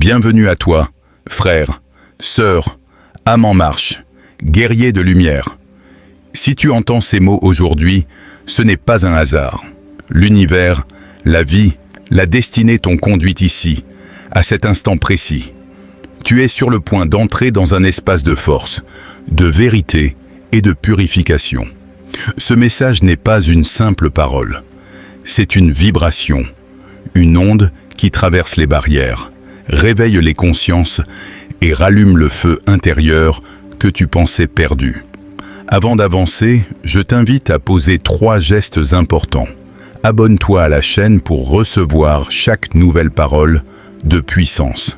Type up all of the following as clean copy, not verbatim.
Bienvenue à toi, frère, sœur, âme en marche, guerrier de lumière. Si tu entends ces mots aujourd'hui, ce n'est pas un hasard. L'univers, la vie, la destinée t'ont conduit ici, à cet instant précis. Tu es sur le point d'entrer dans un espace de force, de vérité et de purification. Ce message n'est pas une simple parole. C'est une vibration, une onde qui traverse les barrières, réveille les consciences et rallume le feu intérieur que tu pensais perdu. Avant d'avancer, je t'invite à poser 3 gestes importants. Abonne-toi à la chaîne pour recevoir chaque nouvelle parole de puissance.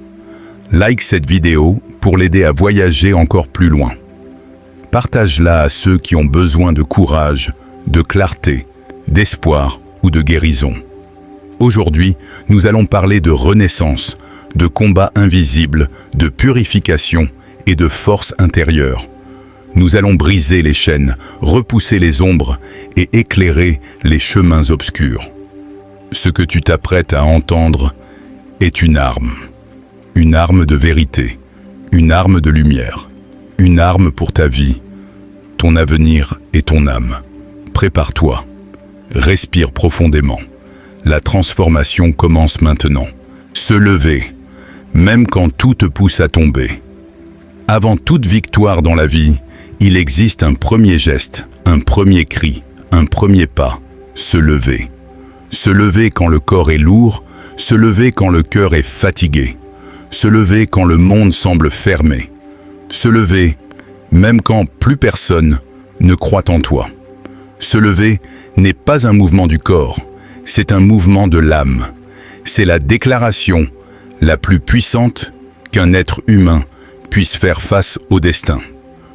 Like cette vidéo pour l'aider à voyager encore plus loin. Partage-la à ceux qui ont besoin de courage, de clarté, d'espoir ou de guérison. Aujourd'hui, nous allons parler de renaissance, de combat invisible, de purification et de force intérieure. Nous allons briser les chaînes, repousser les ombres et éclairer les chemins obscurs. Ce que tu t'apprêtes à entendre est une arme de vérité, une arme de lumière, une arme pour ta vie, ton avenir et ton âme. Prépare-toi, respire profondément. La transformation commence maintenant. Se lever, même quand tout te pousse à tomber. Avant toute victoire dans la vie, il existe un premier geste, un premier cri, un premier pas, se lever. Se lever quand le corps est lourd, se lever quand le cœur est fatigué, se lever quand le monde semble fermé, se lever même quand plus personne ne croit en toi. Se lever n'est pas un mouvement du corps, c'est un mouvement de l'âme. C'est la déclaration la plus puissante qu'un être humain puisse faire face au destin.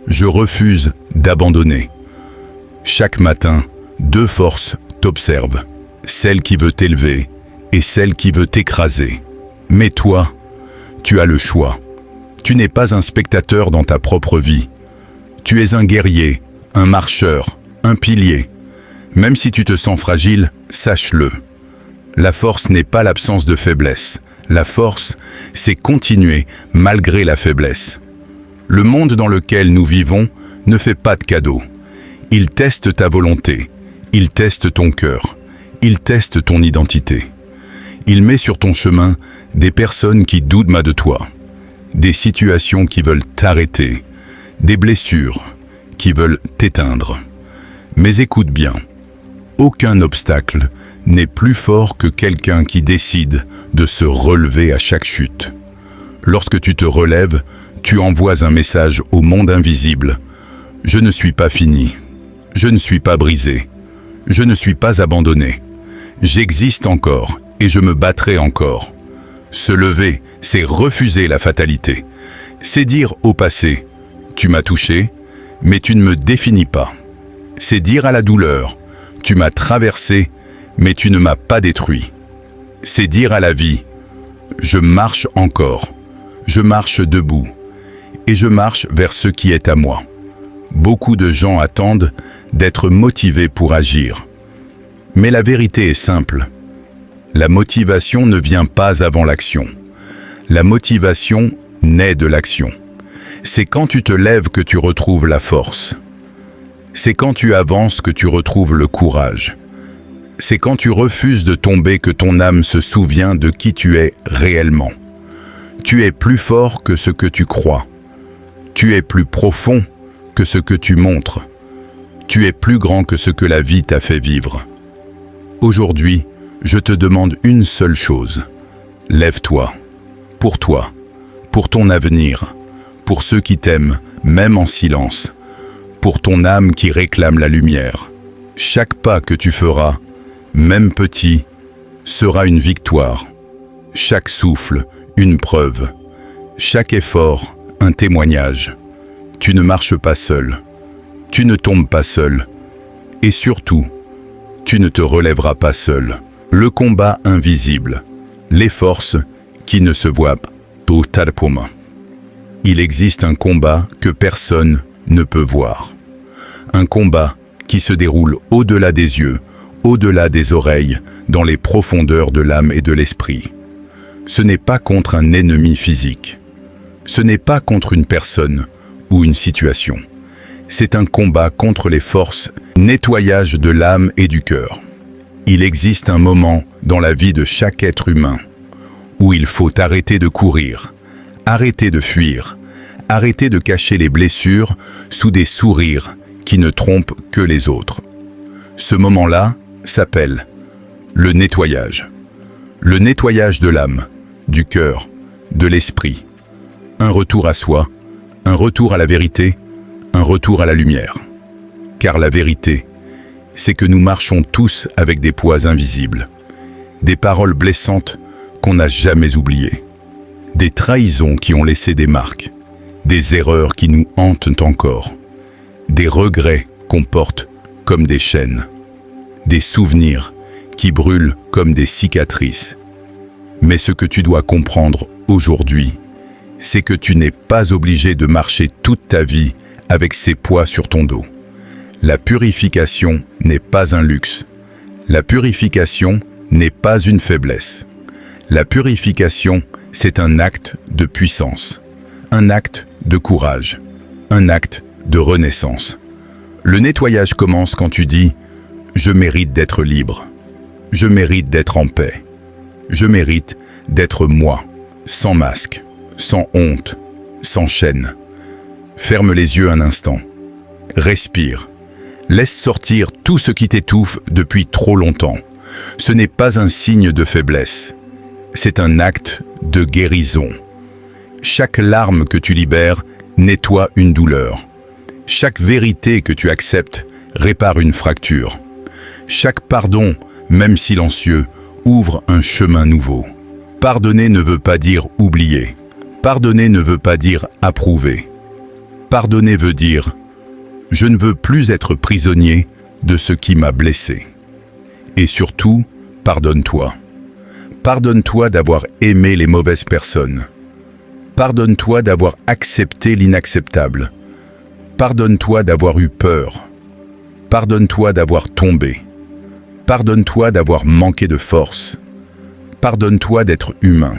Je refuse d'abandonner. Chaque matin, 2 forces t'observent, celle qui veut t'élever et celle qui veut t'écraser. Mais toi, tu as le choix. Tu n'es pas un spectateur dans ta propre vie. Tu es un guerrier, un marcheur, un pilier. Même si tu te sens fragile, sache-le. La force n'est pas l'absence de faiblesse. La force, c'est continuer malgré la faiblesse. Le monde dans lequel nous vivons ne fait pas de cadeaux. Il teste ta volonté, il teste ton cœur, il teste ton identité. Il met sur ton chemin des personnes qui doutent de toi, des situations qui veulent t'arrêter, des blessures qui veulent t'éteindre. Mais écoute bien, aucun obstacle n'est plus fort que quelqu'un qui décide de se relever à chaque chute. Lorsque tu te relèves, tu envoies un message au monde invisible. Je ne suis pas fini. Je ne suis pas brisé. Je ne suis pas abandonné. J'existe encore et je me battrai encore. Se lever, c'est refuser la fatalité. C'est dire au passé, tu m'as touché, mais tu ne me définis pas. C'est dire à la douleur, tu m'as traversé, mais tu ne m'as pas détruit. C'est dire à la vie, je marche encore, je marche debout, et je marche vers ce qui est à moi. Beaucoup de gens attendent d'être motivés pour agir. Mais la vérité est simple. La motivation ne vient pas avant l'action. La motivation naît de l'action. C'est quand tu te lèves que tu retrouves la force. C'est quand tu avances que tu retrouves le courage. C'est quand tu refuses de tomber que ton âme se souvient de qui tu es réellement. Tu es plus fort que ce que tu crois. Tu es plus profond que ce que tu montres. Tu es plus grand que ce que la vie t'a fait vivre. Aujourd'hui, je te demande une seule chose. Lève-toi. Pour toi. Pour ton avenir. Pour ceux qui t'aiment, même en silence. Pour ton âme qui réclame la lumière. Chaque pas que tu feras, même petit, sera une victoire. Chaque souffle, une preuve. Chaque effort, un témoignage. Tu ne marches pas seul. Tu ne tombes pas seul. Et surtout, tu ne te relèveras pas seul. Le combat invisible. Les forces qui ne se voient pas. Il existe un combat que personne ne peut voir. Un combat qui se déroule au-delà des yeux, au-delà des oreilles, dans les profondeurs de l'âme et de l'esprit. Ce n'est pas contre un ennemi physique. Ce n'est pas contre une personne ou une situation. C'est un combat contre les forces, nettoyage de l'âme et du cœur. Il existe un moment dans la vie de chaque être humain où il faut arrêter de courir, arrêter de fuir, arrêter de cacher les blessures sous des sourires qui ne trompent que les autres. Ce moment-là s'appelle le nettoyage. Le nettoyage de l'âme, du cœur, de l'esprit. Un retour à soi, un retour à la vérité, un retour à la lumière. Car la vérité, c'est que nous marchons tous avec des poids invisibles, des paroles blessantes qu'on n'a jamais oubliées, des trahisons qui ont laissé des marques, des erreurs qui nous hantent encore, des regrets qu'on porte comme des chaînes, des souvenirs qui brûlent comme des cicatrices. Mais ce que tu dois comprendre aujourd'hui, c'est que tu n'es pas obligé de marcher toute ta vie avec ces poids sur ton dos. La purification n'est pas un luxe. La purification n'est pas une faiblesse. La purification, c'est un acte de puissance, un acte de courage, un acte de renaissance. Le nettoyage commence quand tu dis « Je mérite d'être libre. Je mérite d'être en paix. Je mérite d'être moi, sans masque, sans honte, sans chaîne. » Ferme les yeux un instant. Respire. Laisse sortir tout ce qui t'étouffe depuis trop longtemps. Ce n'est pas un signe de faiblesse. C'est un acte de guérison. Chaque larme que tu libères nettoie une douleur. Chaque vérité que tu acceptes répare une fracture. Chaque pardon, même silencieux, ouvre un chemin nouveau. Pardonner ne veut pas dire oublier. Pardonner ne veut pas dire approuver. Pardonner veut dire « Je ne veux plus être prisonnier de ce qui m'a blessé. » Et surtout, pardonne-toi. Pardonne-toi d'avoir aimé les mauvaises personnes. Pardonne-toi d'avoir accepté l'inacceptable. Pardonne-toi d'avoir eu peur. Pardonne-toi d'avoir tombé. Pardonne-toi d'avoir manqué de force. Pardonne-toi d'être humain.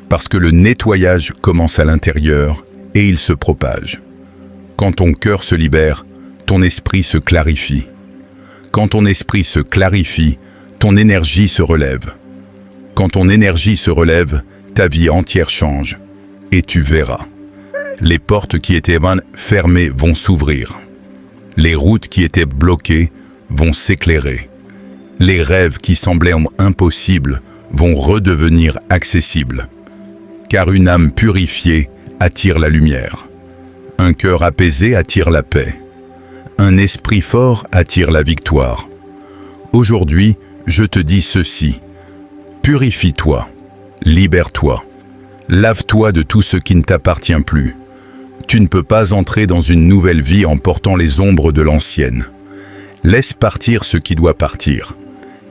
Parce que le nettoyage commence à l'intérieur et il se propage. Quand ton cœur se libère, ton esprit se clarifie. Quand ton esprit se clarifie, ton énergie se relève. Quand ton énergie se relève, ta vie entière change. Et tu verras. Les portes qui étaient fermées vont s'ouvrir. Les routes qui étaient bloquées vont s'éclairer. Les rêves qui semblaient impossibles vont redevenir accessibles. Car une âme purifiée attire la lumière. Un cœur apaisé attire la paix. Un esprit fort attire la victoire. Aujourd'hui, je te dis ceci. Purifie-toi, libère-toi, lave-toi de tout ce qui ne t'appartient plus. Tu ne peux pas entrer dans une nouvelle vie en portant les ombres de l'ancienne. Laisse partir ce qui doit partir.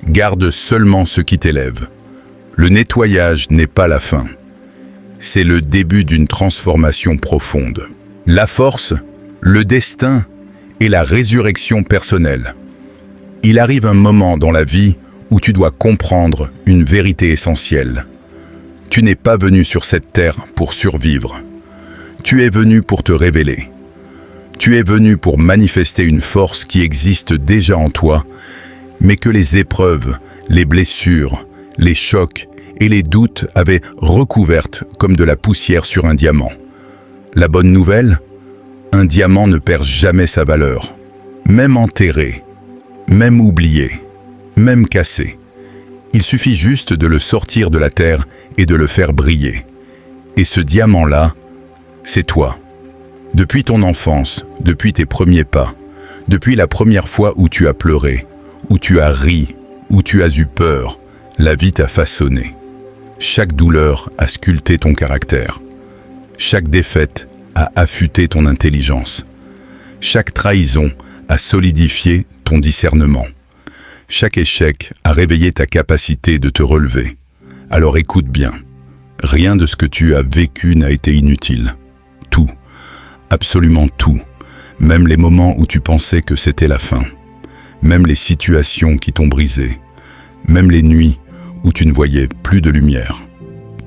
Garde seulement ce qui t'élève. Le nettoyage n'est pas la fin. C'est le début d'une transformation profonde. La force, le destin et la résurrection personnelle. Il arrive un moment dans la vie où tu dois comprendre une vérité essentielle. Tu n'es pas venu sur cette terre pour survivre. Tu es venu pour te révéler. Tu es venu pour manifester une force qui existe déjà en toi, mais que les épreuves, les blessures, les chocs et les doutes avaient recouverte comme de la poussière sur un diamant. La bonne nouvelle, un diamant ne perd jamais sa valeur, même enterré, même oublié, même cassé. Il suffit juste de le sortir de la terre et de le faire briller. Et ce diamant-là, c'est toi. Depuis ton enfance, depuis tes premiers pas, depuis la première fois où tu as pleuré, où tu as ri, où tu as eu peur, la vie t'a façonné. Chaque douleur a sculpté ton caractère. Chaque défaite a affûté ton intelligence. Chaque trahison a solidifié ton discernement. Chaque échec a réveillé ta capacité de te relever. Alors écoute bien, rien de ce que tu as vécu n'a été inutile. Tout, absolument tout, même les moments où tu pensais que c'était la fin, même les situations qui t'ont brisé, même les nuits où tu ne voyais plus de lumière.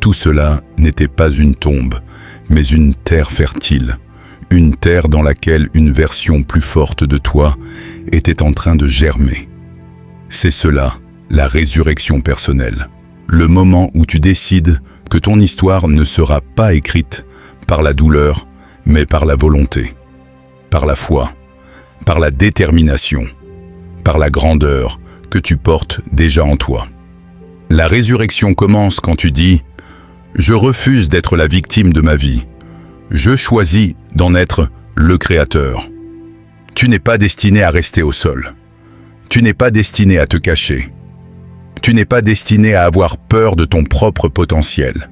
Tout cela n'était pas une tombe, mais une terre fertile, une terre dans laquelle une version plus forte de toi était en train de germer. C'est cela, la résurrection personnelle. Le moment où tu décides que ton histoire ne sera pas écrite par la douleur, mais par la volonté, par la foi, par la détermination, par la grandeur que tu portes déjà en toi. La résurrection commence quand tu dis « Je refuse d'être la victime de ma vie. Je choisis d'en être le créateur. » Tu n'es pas destiné à rester au sol. Tu n'es pas destiné à te cacher. Tu n'es pas destiné à avoir peur de ton propre potentiel.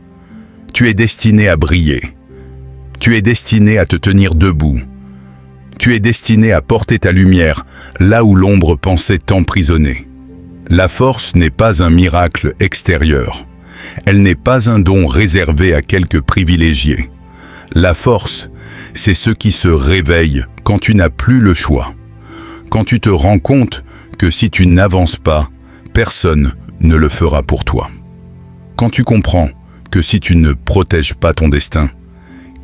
Tu es destiné à briller. Tu es destiné à te tenir debout. Tu es destiné à porter ta lumière là où l'ombre pensait t'emprisonner. La force n'est pas un miracle extérieur. Elle n'est pas un don réservé à quelques privilégiés. La force, c'est ce qui se réveille quand tu n'as plus le choix. Quand tu te rends compte que si tu n'avances pas, personne ne le fera pour toi. Quand tu comprends que si tu ne protèges pas ton destin,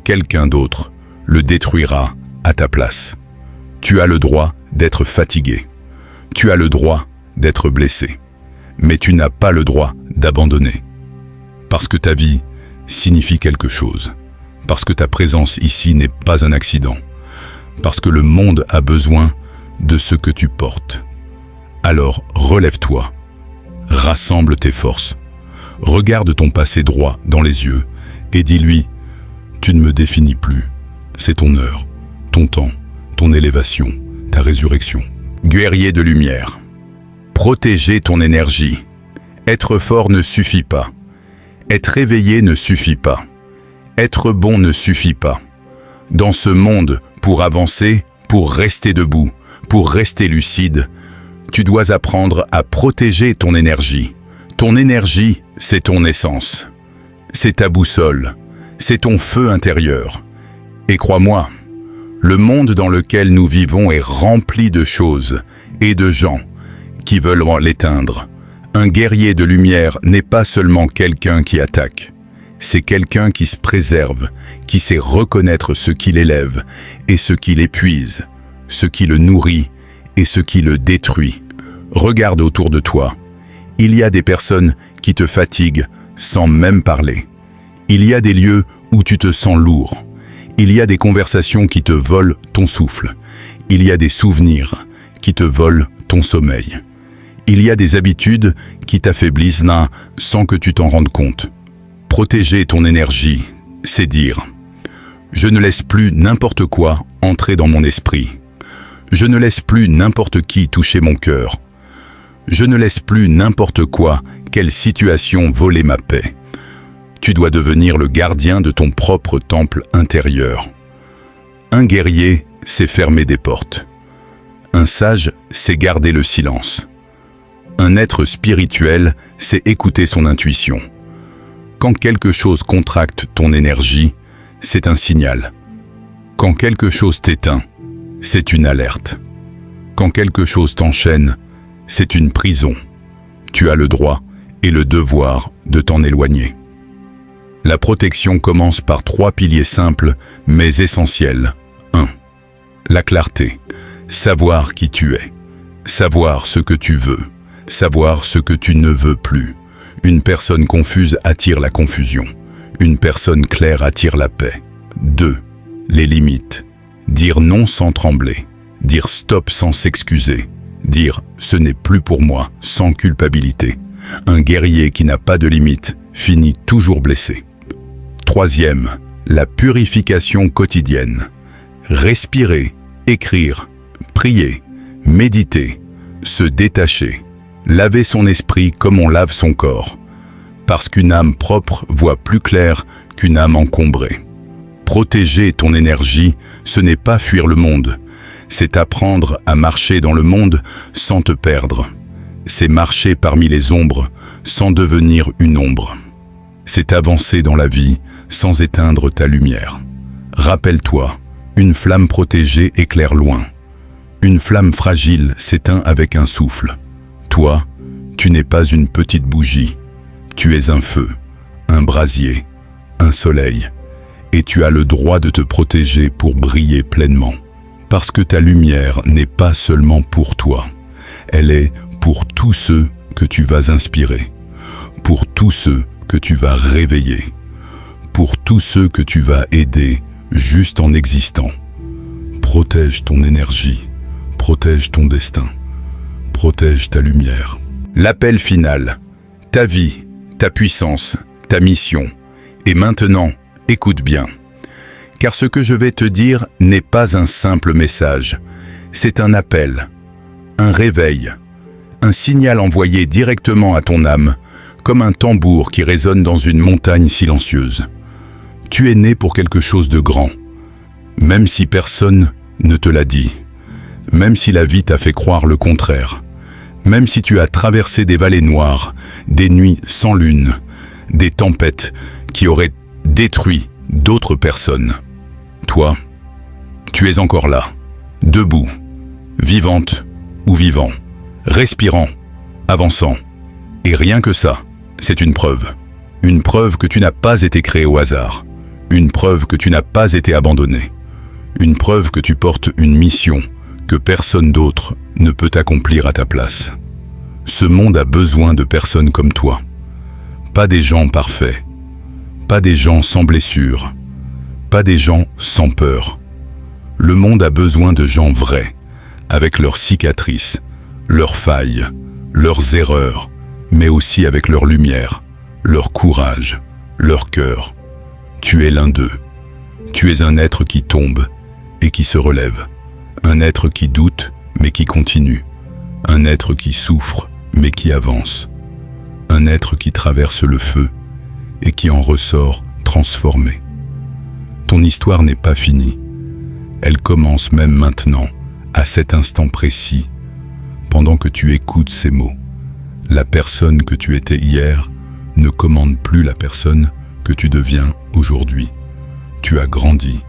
quelqu'un d'autre le détruira à ta place. Tu as le droit d'être fatigué. Tu as le droit d'être blessé. Mais tu n'as pas le droit d'abandonner. Parce que ta vie signifie quelque chose. Parce que ta présence ici n'est pas un accident. Parce que le monde a besoin de ce que tu portes. Alors relève-toi. Rassemble tes forces. Regarde ton passé droit dans les yeux et dis-lui « Tu ne me définis plus. C'est ton heure, ton temps, ton élévation, ta résurrection. » Guerrier de lumière. Protéger ton énergie. Être fort ne suffit pas. Être éveillé ne suffit pas. Être bon ne suffit pas. Dans ce monde, pour avancer, pour rester debout, pour rester lucide, tu dois apprendre à protéger ton énergie. Ton énergie, c'est ton essence. C'est ta boussole. C'est ton feu intérieur. Et crois-moi, le monde dans lequel nous vivons est rempli de choses et de gens qui veulent l'éteindre. Un guerrier de lumière n'est pas seulement quelqu'un qui attaque. C'est quelqu'un qui se préserve, qui sait reconnaître ce qui l'élève et ce qui l'épuise, ce qui le nourrit et ce qui le détruit. Regarde autour de toi. Il y a des personnes qui te fatiguent sans même parler. Il y a des lieux où tu te sens lourd. Il y a des conversations qui te volent ton souffle. Il y a des souvenirs qui te volent ton sommeil. Il y a des habitudes qui t'affaiblissent là sans que tu t'en rendes compte. Protéger ton énergie, c'est dire « Je ne laisse plus n'importe quoi entrer dans mon esprit. Je ne laisse plus n'importe qui toucher mon cœur. Je ne laisse plus n'importe quoi, quelle situation voler ma paix. » Tu dois devenir le gardien de ton propre temple intérieur. Un guerrier, c'est fermer des portes. Un sage, c'est garder le silence. Un être spirituel, c'est écouter son intuition. Quand quelque chose contracte ton énergie, c'est un signal. Quand quelque chose t'éteint, c'est une alerte. Quand quelque chose t'enchaîne, c'est une prison. Tu as le droit et le devoir de t'en éloigner. La protection commence par 3 piliers simples mais essentiels. 1. La clarté. Savoir qui tu es. Savoir ce que tu veux. Savoir ce que tu ne veux plus. Une personne confuse attire la confusion. Une personne claire attire la paix. 2. Les limites. Dire non sans trembler. Dire stop sans s'excuser. Dire ce n'est plus pour moi sans culpabilité. Un guerrier qui n'a pas de limites finit toujours blessé. 3e, la purification quotidienne. Respirer, écrire, prier, méditer, se détacher, laver son esprit comme on lave son corps. Parce qu'une âme propre voit plus clair qu'une âme encombrée. Protéger ton énergie, ce n'est pas fuir le monde. C'est apprendre à marcher dans le monde sans te perdre. C'est marcher parmi les ombres sans devenir une ombre. C'est avancer dans la vie sans éteindre ta lumière. Rappelle-toi, une flamme protégée éclaire loin. Une flamme fragile s'éteint avec un souffle. Toi, tu n'es pas une petite bougie. Tu es un feu, un brasier, un soleil, et tu as le droit de te protéger pour briller pleinement. Parce que ta lumière n'est pas seulement pour toi, elle est pour tous ceux que tu vas inspirer, pour tous ceux que tu vas réveiller, pour tous ceux que tu vas aider juste en existant. Protège ton énergie, protège ton destin, protège ta lumière. L'appel final, ta vie, ta puissance, ta mission. Et maintenant, écoute bien. Car ce que je vais te dire n'est pas un simple message, c'est un appel, un réveil, un signal envoyé directement à ton âme, comme un tambour qui résonne dans une montagne silencieuse. Tu es né pour quelque chose de grand, même si personne ne te l'a dit, même si la vie t'a fait croire le contraire, même si tu as traversé des vallées noires, des nuits sans lune, des tempêtes qui auraient détruit d'autres personnes. Toi, tu es encore là, debout, vivante ou vivant, respirant, avançant. Et rien que ça, c'est une preuve. Une preuve que tu n'as pas été créé au hasard. Une preuve que tu n'as pas été abandonné. Une preuve que tu portes une mission que personne d'autre ne peut accomplir à ta place. Ce monde a besoin de personnes comme toi. Pas des gens parfaits, pas des gens sans blessures, pas des gens sans peur. Le monde a besoin de gens vrais, avec leurs cicatrices, leurs failles, leurs erreurs, mais aussi avec leur lumière, leur courage, leur cœur. Tu es l'un d'eux. Tu es un être qui tombe et qui se relève. Un être qui doute mais qui continue. Un être qui souffre mais qui avance. Un être qui traverse le feu et qui en ressort transformé. Ton histoire n'est pas finie. Elle commence même maintenant, à cet instant précis, pendant que tu écoutes ces mots. La personne que tu étais hier ne commande plus la personne que tu deviens aujourd'hui. Tu as grandi,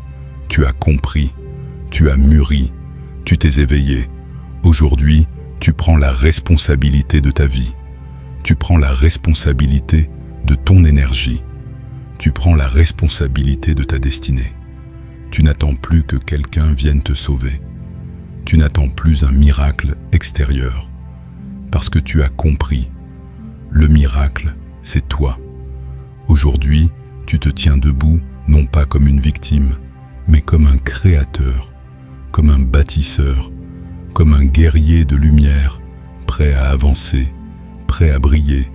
tu as compris, tu as mûri, tu t'es éveillé. Aujourd'hui, tu prends la responsabilité de ta vie. Tu prends la responsabilité de ton énergie. Tu prends la responsabilité de ta destinée. Tu n'attends plus que quelqu'un vienne te sauver. Tu n'attends plus un miracle extérieur. Parce que tu as compris, le miracle, c'est toi. Aujourd'hui, tu te tiens debout, non pas comme une victime, mais comme un créateur, comme un bâtisseur, comme un guerrier de lumière, prêt à avancer, prêt à briller,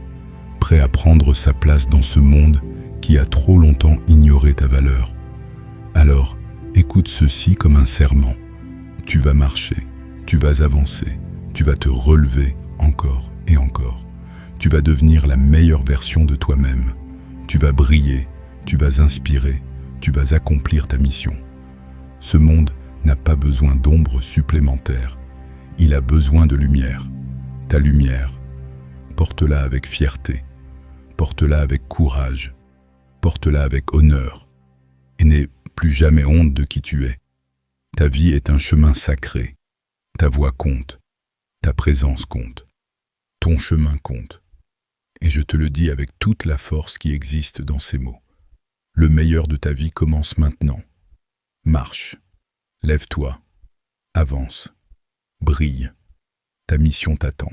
prêt à prendre sa place dans ce monde qui a trop longtemps ignoré ta valeur. Alors, écoute ceci comme un serment. Tu vas marcher, tu vas avancer, tu vas te relever encore et encore. Tu vas devenir la meilleure version de toi-même. Tu vas briller, tu vas inspirer, tu vas accomplir ta mission. Ce monde n'a pas besoin d'ombre supplémentaire. Il a besoin de lumière. Ta lumière, porte-la avec fierté, porte-la avec courage, porte-la avec honneur, et n'aie plus jamais honte de qui tu es. Ta vie est un chemin sacré. Ta voix compte, ta présence compte, ton chemin compte. Et je te le dis avec toute la force qui existe dans ces mots. Le meilleur de ta vie commence maintenant. Marche, lève-toi, avance, brille. Ta mission t'attend.